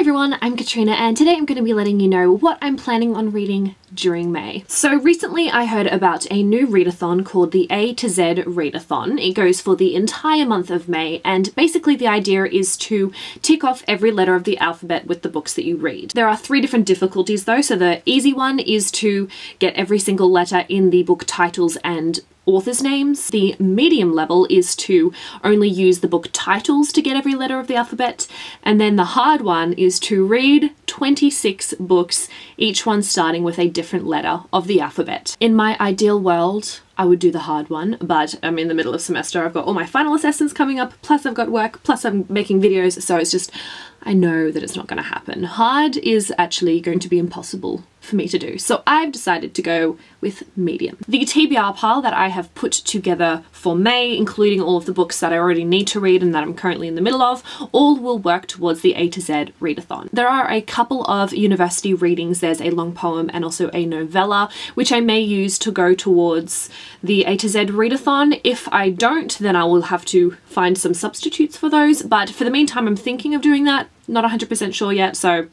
everyone, I'm Katrina and today I'm going to be letting you know what I'm planning on reading during May. So recently I heard about a new readathon called the A to Z Readathon. It goes for the entire month of May and basically the idea is to tick off every letter of the alphabet with the books that you read. There are 3 different difficulties though, so the easy one is to get every single letter in the book titles and authors' names. The medium level is to only use the book titles to get every letter of the alphabet, and then the hard one is to read 26 books, each one starting with a different letter of the alphabet. In my ideal world, I would do the hard one, but I'm in the middle of semester, I've got all my final assessments coming up, plus I've got work, plus I'm making videos, so it's just, I know that it's not going to happen. Hard is actually going to be impossible for me to do, so I've decided to go with medium. The TBR pile that I have put together for May, including all of the books that I already need to read and that I'm currently in the middle of, all will work towards the A to Z readathon. There are a couple of university readings. There's a long poem and also a novella, which I may use to go towards the A to Z readathon. If I don't, then I will have to find some substitutes for those, but for the meantime I'm thinking of doing that. Not 100% sure yet, so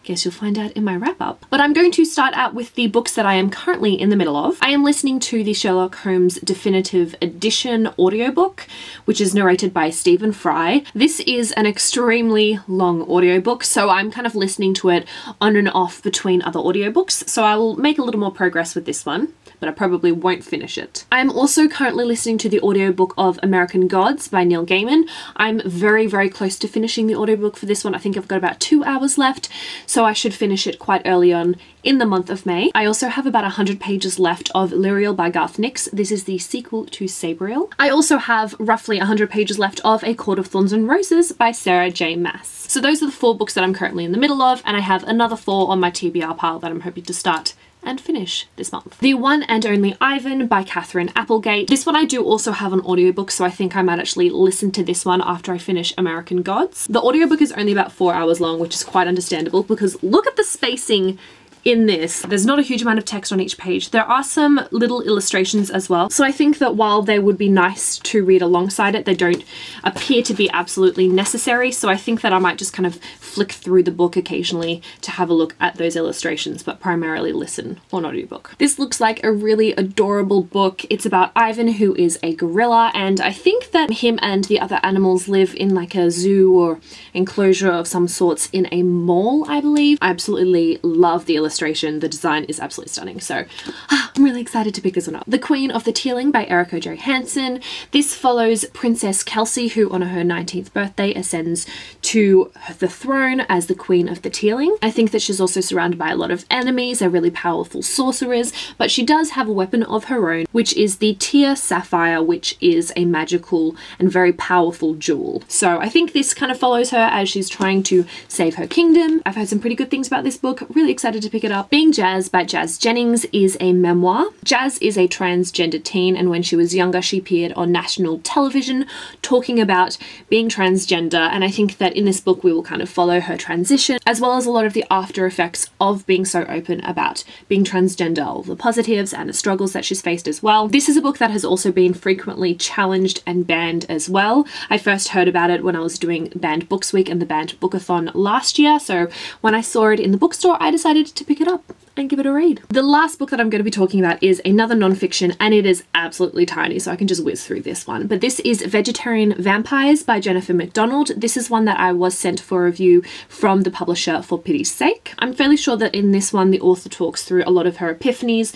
guess you'll find out in my wrap up. But I'm going to start out with the books that I am currently in the middle of. I am listening to the Sherlock Holmes Definitive Edition audiobook, which is narrated by Stephen Fry. This is an extremely long audiobook, so I'm kind of listening to it on and off between other audiobooks, so I will make a little more progress with this one, but I probably won't finish it. I'm also currently listening to the audiobook of American Gods by Neil Gaiman. I'm very, very close to finishing the audiobook for this one. I think I've got about 2 hours left, so I should finish it quite early on in the month of May. I also have about 100 pages left of Lyriel by Garth Nix. This is the sequel to Sabriel. I also have roughly 100 pages left of A Court of Thorns and Roses by Sarah J. Maas. So those are the 4 books that I'm currently in the middle of, and I have another 4 on my TBR pile that I'm hoping to start and finish this month. The One and Only Ivan by Katherine Applegate. This one I do also have an audiobook, so I think I might actually listen to this one after I finish American Gods. The audiobook is only about 4 hours long, which is quite understandable because look at the spacing in this. There's not a huge amount of text on each page. There are some little illustrations as well. So I think that while they would be nice to read alongside it, they don't appear to be absolutely necessary. So I think that I might just kind of flick through the book occasionally to have a look at those illustrations, but primarily listen on audiobook. This looks like a really adorable book. It's about Ivan, who is a gorilla, and I think that him and the other animals live in like a zoo or enclosure of some sorts in a mall, I believe. I absolutely love the illustration. The design is absolutely stunning, so I'm really excited to pick this one up. The Queen of the Tearling by Eriko J. Hansen. This follows Princess Kelsey, who on her 19th birthday ascends to the throne as the Queen of the Tearling. I think that she's also surrounded by a lot of enemies, they're really powerful sorcerers, but she does have a weapon of her own, which is the Tear Sapphire, which is a magical and very powerful jewel. So I think this kind of follows her as she's trying to save her kingdom. I've heard some pretty good things about this book, really excited to pick it up. Being Jazz by Jazz Jennings is a memoir. Jazz is a transgender teen, and when she was younger she appeared on national television talking about being transgender, and I think that in this book we will kind of follow her transition as well as a lot of the after effects of being so open about being transgender, all the positives and the struggles that she's faced as well. This is a book that has also been frequently challenged and banned as well. I first heard about it when I was doing Banned Books Week and the Banned Bookathon last year, so when I saw it in the bookstore I decided to pick it up and give it a read. The last book that I'm going to be talking about is another non-fiction, and it is absolutely tiny, so I can just whiz through this one. But this is Vegetarian Vampires by Jennifer MacDonald. This is one that I was sent for review from the publisher For Pity's Sake. I'm fairly sure that in this one the author talks through a lot of her epiphanies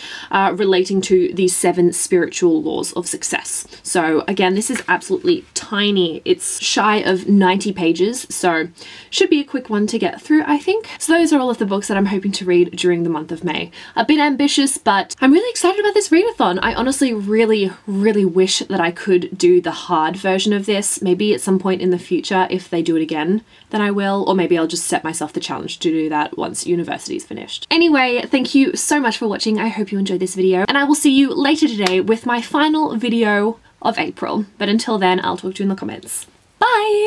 relating to the 7 spiritual laws of success. So again, this is absolutely tiny. It's shy of 90 pages, so should be a quick one to get through, I think. So those are all of the books that I'm hoping to read during the month of May. A bit ambitious, but I'm really excited about this readathon. I honestly really wish that I could do the hard version of this. Maybe at some point in the future, if they do it again, then I will, or maybe I'll just set myself the challenge to do that once university's finished. Anyway, thank you so much for watching. I hope you enjoyed this video, and I will see you later today with my final video of April. But until then, I'll talk to you in the comments. Bye!